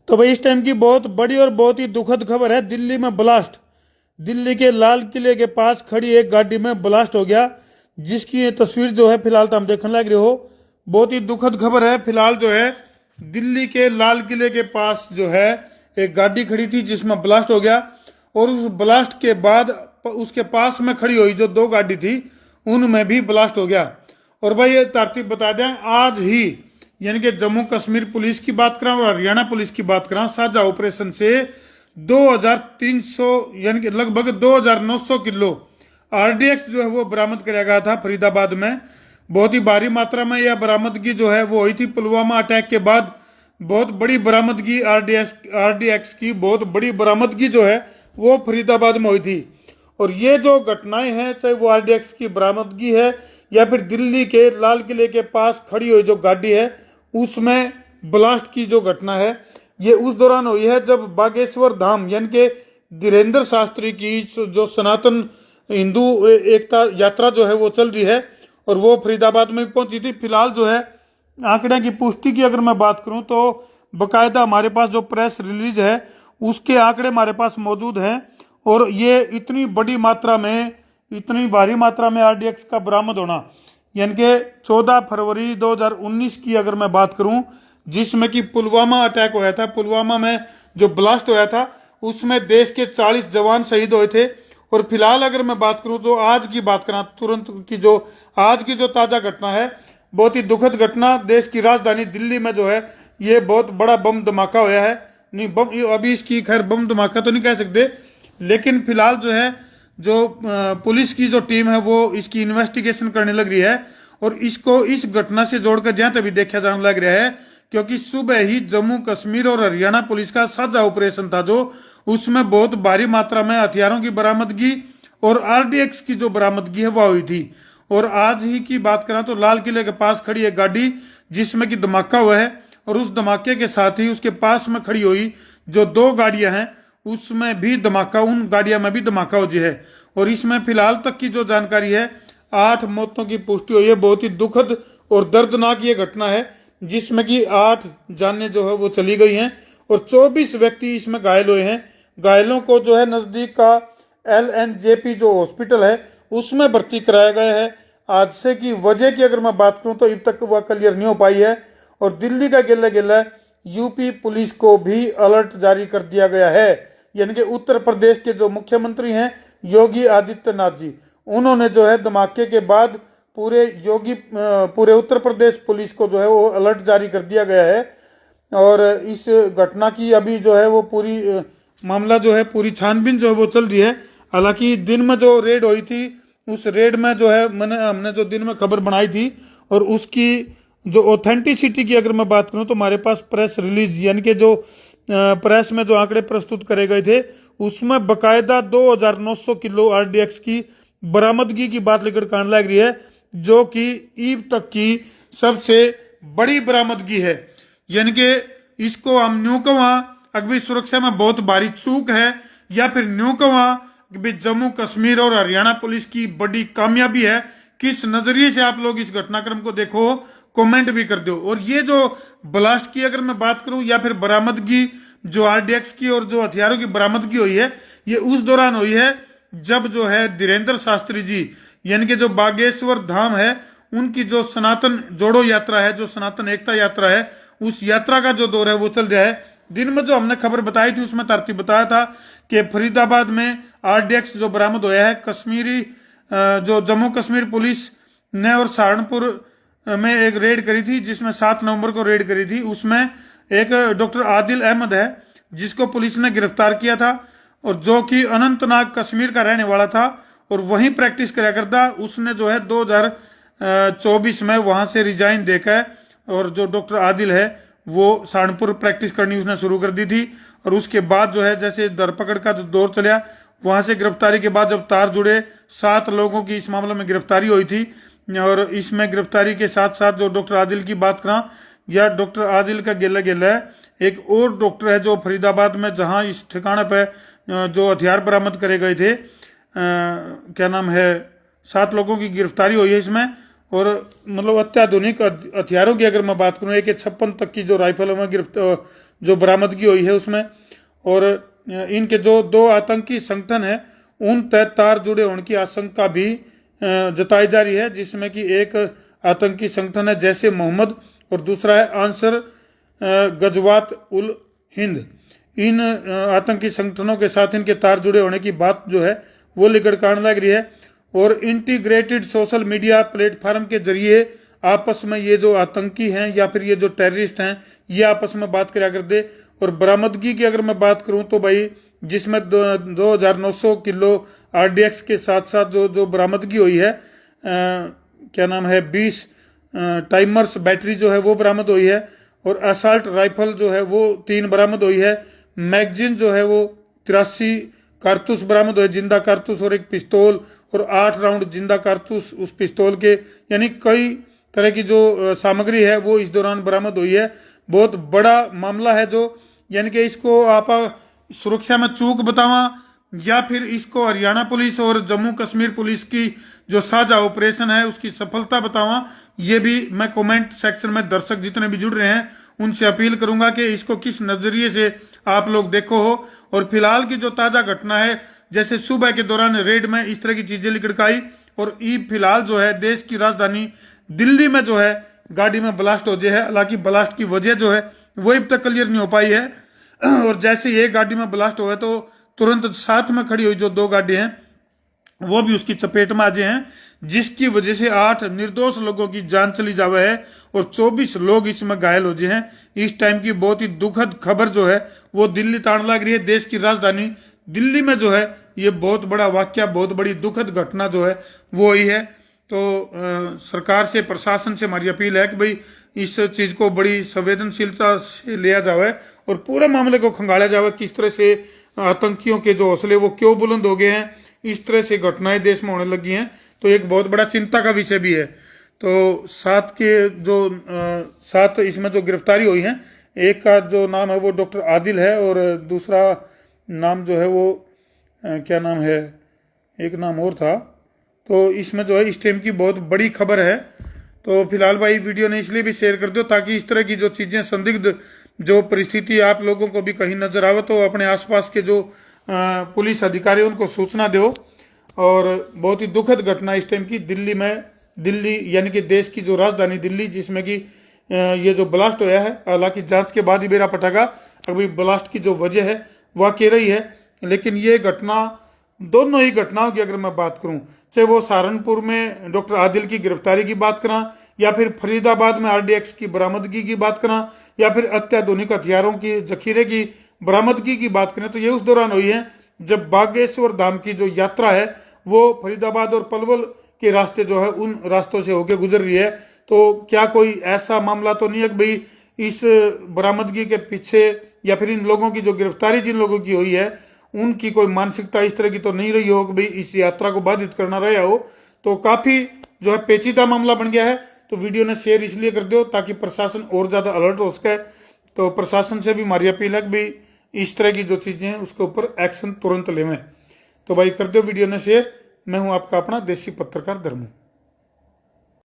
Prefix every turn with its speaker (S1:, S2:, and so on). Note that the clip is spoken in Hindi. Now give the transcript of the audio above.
S1: तो भाई इस टाइम की बहुत बड़ी और बहुत ही दुखद खबर है। दिल्ली में ब्लास्ट। दिल्ली के लाल किले के पास खड़ी एक गाड़ी में ब्लास्ट हो गया, जिसकी ये तस्वीर जो है फिलहाल तो हम देखने लग रहे हो। बहुत ही दुखद खबर है। फिलहाल जो है दिल्ली के लाल किले के पास जो है एक गाड़ी खड़ी थी जिसमें ब्लास्ट हो गया, और उस ब्लास्ट के बाद उसके पास में खड़ी हुई जो दो गाड़ी थी उनमें भी ब्लास्ट हो गया। और भाई ये तरतीब बता दें, आज ही यानी कि जम्मू कश्मीर पुलिस की बात करें और हरियाणा पुलिस की बात करें, साझा ऑपरेशन से 2300 यानी कि लगभग 2900 किलो आरडीएक्स जो है वो बरामद किया गया था फरीदाबाद में। बहुत ही भारी मात्रा में यह बरामदगी जो है वो हुई थी पुलवामा अटैक के बाद। बहुत बड़ी बरामदगी आरडीएक्स की बहुत बड़ी बरामदगी जो है वो फरीदाबाद में हुई थी। और ये जो घटनाएं हैं, चाहे वो आरडीएक्स की बरामदगी है या फिर दिल्ली के लाल किले के पास खड़ी हुई जो गाड़ी है उसमें ब्लास्ट की जो घटना है, ये उस दौरान हुई है जब बागेश्वर धाम यानी कि धीरेन्द्र शास्त्री की जो सनातन हिंदू एकता यात्रा जो है वो चल रही है और वो फरीदाबाद में पहुंची थी। फिलहाल जो है आंकड़े की पुष्टि की अगर मैं बात करूं तो बकायदा हमारे पास जो प्रेस रिलीज है उसके आंकड़े हमारे पास मौजूद हैं। और ये इतनी बड़ी मात्रा में, इतनी भारी मात्रा में आरडीएक्स का बरामद होना, यानी कि 14 फरवरी 2019 की अगर मैं बात करूं जिसमें कि पुलवामा अटैक हुआ था, पुलवामा में जो ब्लास्ट हुआ था उसमें देश के 40 जवान शहीद हुए थे। और फिलहाल अगर मैं बात करूं तो आज की बात करा तुरंत की जो आज की जो ताजा घटना है, बहुत ही दुखद घटना, देश की राजधानी दिल्ली में जो है ये बहुत बड़ा बम धमाका हुआ है। नहीं बम अभी इसकी खैर बम धमाका तो नहीं कह सकते, लेकिन फिलहाल जो है जो पुलिस की जो टीम है वो इसकी इन्वेस्टिगेशन करने लग रही है और इसको इस घटना से जोड़कर जहां तभी देखा जाने लग रहा है, क्योंकि सुबह ही जम्मू कश्मीर और हरियाणा पुलिस का साझा ऑपरेशन था जो उसमें बहुत भारी मात्रा में हथियारों की बरामदगी और आरडीएक्स की जो बरामदगी है वह हुई थी। और आज ही की बात करें तो लाल किले के पास खड़ी एक गाड़ी जिसमें कि धमाका हुआ है और उस धमाके के साथ ही उसके पास में खड़ी हुई जो दो गाड़ियां हैं उसमें भी धमाका, उन गाड़ियों में भी धमाका हो है। और इसमें फिलहाल तक की जो जानकारी है 8 मौतों की पुष्टि हुई है। बहुत ही दुखद और दर्दनाक ये घटना है जिसमें कि 8 जानें जो है वो चली गई हैं और 24 व्यक्ति इसमें घायल हुए हैं। घायलों को जो है नजदीक का एलएनजेपी जो हॉस्पिटल है उसमें भर्ती कराया गया है। हादसे की वजह की अगर मैं बात करूं तो अब तक वह क्लियर नहीं हो पाई है और दिल्ली का गिला गिला यूपी पुलिस को भी अलर्ट जारी कर दिया गया है। यानी कि उत्तर प्रदेश के जो मुख्यमंत्री हैं योगी आदित्यनाथ जी, उन्होंने जो है धमाके के बाद पूरे उत्तर प्रदेश पुलिस को जो है वो अलर्ट जारी कर दिया गया है। और इस घटना की अभी जो है वो पूरी मामला जो है पूरी छानबीन जो है वो चल रही है। हालांकि दिन में जो रेड हुई थी उस रेड में जो है हमने जो दिन में खबर बनाई थी और उसकी जो ऑथेंटिसिटी की अगर मैं बात करूं तो हमारे पास प्रेस रिलीज यानी कि जो प्रेस में जो आंकड़े प्रस्तुत करे गए थे उसमें बकायदा 2900 किलो आरडीएक्स की बरामदगी की बात लेकर कान लग रही है, जो कि ईब तक की सबसे बड़ी बरामदगी है। यानी कि इसको हम न्यू कवा अगर सुरक्षा में बहुत भारी चूक है या फिर न्यू कवा जम्मू कश्मीर और हरियाणा पुलिस की बड़ी कामयाबी है। किस नजरिए से आप लोग इस घटनाक्रम को देखो कमेंट भी कर दो। और ये जो ब्लास्ट की अगर मैं बात करूं या फिर बरामदगी जो आरडीएक्स की और जो हथियारों की बरामदगी हुई है ये उस दौरान हुई है जब जो है धीरेन्द्र शास्त्री जी यानी कि जो बागेश्वर धाम है उनकी जो सनातन जोड़ो यात्रा है, जो सनातन एकता यात्रा है, उस यात्रा का जो दौर है वो चल रहा है। दिन में जो हमने खबर बताई थी उसमें तरतीब बताया था कि फरीदाबाद में आरडीएक्स जो बरामद हुआ है, कश्मीरी जो जम्मू कश्मीर पुलिस ने और सहारनपुर में एक रेड करी थी जिसमें 7 नवंबर को रेड करी थी। उसमें एक डॉक्टर आदिल अहमद है जिसको पुलिस ने गिरफ्तार किया था और जो कि अनंतनाग कश्मीर का रहने वाला था और वहीं प्रैक्टिस करा करता। उसने जो है 2024 में वहां से रिजाइन देकर और जो डॉक्टर आदिल है वो सहारनपुर प्रैक्टिस करनी उसने शुरू कर दी थी। और उसके बाद जो है जैसे धरपकड़ का जो दौर चला वहां से गिरफ्तारी के बाद जब तार जुड़े 7 लोगों की इस मामले में गिरफ्तारी हुई थी। और इसमें गिरफ्तारी के साथ साथ जो डॉक्टर आदिल की बात करा या डॉक्टर आदिल का गिला गिला है, एक और डॉक्टर है जो फरीदाबाद में जहां इस ठिकाने पे जो हथियार बरामद करे गए थे, क्या नाम है, 7 लोगों की गिरफ्तारी हुई है इसमें। और मतलब अत्याधुनिक हथियारों की अगर मैं बात करूं, AK-56 तक की जो राइफल में जो बरामदगी हुई है उसमें। और इनके जो 2 आतंकी संगठन है उन तहत तार जुड़े होने की आशंका भी जताई जा रही है, जिसमें कि एक आतंकी संगठन है जैसे मोहम्मद और दूसरा है आंसर गजवात उल हिंद। इन आतंकी संगठनों के साथ इनके तार जुड़े होने की बात जो है वो लेकर कान लग रही है। और इंटीग्रेटेड सोशल मीडिया प्लेटफॉर्म के जरिए आपस में ये जो आतंकी हैं या फिर ये जो टेररिस्ट हैं ये आपस में बात करा कर दे। और बरामदगी की अगर मैं बात करूं तो भाई जिसमें 2900 किलो RDX के साथ साथ जो बरामदगी हुई है, क्या नाम है, 20 टाइमर्स बैटरी जो है वो बरामद हुई है। और असॉल्ट राइफल जो है वो 3 बरामद हुई है। मैगजीन जो है वो 83 कारतूस बरामद हुए, जिंदा कारतूस, और एक पिस्तौल और 8 राउंड जिंदा कारतूस उस पिस्तौल के, यानी कई तरह की जो सामग्री है वो इस दौरान बरामद हुई है। बहुत बड़ा मामला है जो, यानी कि इसको आप सुरक्षा में चूक बतावा या फिर इसको हरियाणा पुलिस और जम्मू कश्मीर पुलिस की जो साझा ऑपरेशन है उसकी सफलता बतावा, ये भी मैं कमेंट सेक्शन में दर्शक जितने भी जुड़ रहे हैं उनसे अपील करूंगा कि इसको किस नजरिए से आप लोग देखो हो। और फिलहाल की जो ताजा घटना है, जैसे सुबह के दौरान रेड में इस तरह की चीजें लिकड़काई, और फिलहाल जो है देश की राजधानी दिल्ली में जो है गाड़ी में ब्लास्ट हो गया है। हालांकि ब्लास्ट की वजह जो है वो अब तक क्लियर नहीं हो पाई है। और जैसे ये गाड़ी में ब्लास्ट हुआ तो तुरंत साथ में खड़ी हुई जो 2 गाड़ी हैं वो भी उसकी चपेट में आ गए हैं, जिसकी वजह से 8 निर्दोष लोगों की जान चली जावे है और 24 लोग इसमें घायल हो गए हैं। इस टाइम की बहुत ही दुखद खबर जो है वो दिल्ली ताण लग रही है। देश की राजधानी दिल्ली में जो है ये बहुत बड़ा वाकया, बहुत बड़ी दुखद घटना जो है वो हुई है। तो सरकार से, प्रशासन से हमारी अपील है कि भाई इस चीज को बड़ी संवेदनशीलता से लिया जाए और पूरे मामले को खंगाला जाए। किस तरह से आतंकियों के जो हौसले वो क्यों बुलंद हो गए हैं, इस तरह से घटनाएं देश में होने लगी हैं, तो एक बहुत बड़ा चिंता का विषय भी है। तो सात इसमें जो गिरफ्तारी हुई है, एक का जो नाम है वो डॉक्टर आदिल है और दूसरा नाम जो है वो क्या नाम है, एक नाम और था। तो इसमें जो है इस टाइम की बहुत बड़ी खबर है। तो फिलहाल भाई वीडियो ने इसलिए भी शेयर कर दो ताकि इस तरह की जो चीजें, संदिग्ध जो परिस्थिति आप लोगों को भी कहीं नजर आवे तो अपने आसपास के जो पुलिस अधिकारी उनको सूचना दो। और बहुत ही दुखद घटना इस टाइम की दिल्ली में, दिल्ली यानी कि देश की जो राजधानी दिल्ली, जिसमें कि ये जो ब्लास्ट होया है, हालांकि जांच के बाद ही बेरा पटेगा अभी ब्लास्ट की जो वजह है वह कह रही है। लेकिन ये घटना, दोनों ही घटनाओं की अगर मैं बात करूं, चाहे वो सहारनपुर में डॉक्टर आदिल की गिरफ्तारी की बात करा, या फिर फरीदाबाद में RDX की बरामदगी की बात करा, या फिर अत्याधुनिक हथियारों की जखीरे की बरामदगी की बात करें, तो ये उस दौरान हुई है जब बागेश्वर धाम की जो यात्रा है वो फरीदाबाद और पलवल के रास्ते जो है उन रास्तों से होकर गुजर रही है। तो क्या कोई ऐसा मामला तो नहीं है कि भाई इस बरामदगी के पीछे या फिर इन लोगों की जो गिरफ्तारी जिन लोगों की हुई है उनकी कोई मानसिकता इस तरह की तो नहीं रही हो कि भाई इस यात्रा को बाधित करना रहा हो। तो काफी जो है पेचीदा मामला बन गया है। तो वीडियो ने शेयर इसलिए कर दो ताकि प्रशासन और ज्यादा अलर्ट हो सके। तो प्रशासन से भी हमारी अपील है कि भाई इस तरह की जो चीजें हैं उसके ऊपर एक्शन तुरंत लेवें। तो भाई कर दो वीडियो ने शेयर। मैं हूं आपका अपना देसी पत्रकार धर्मू।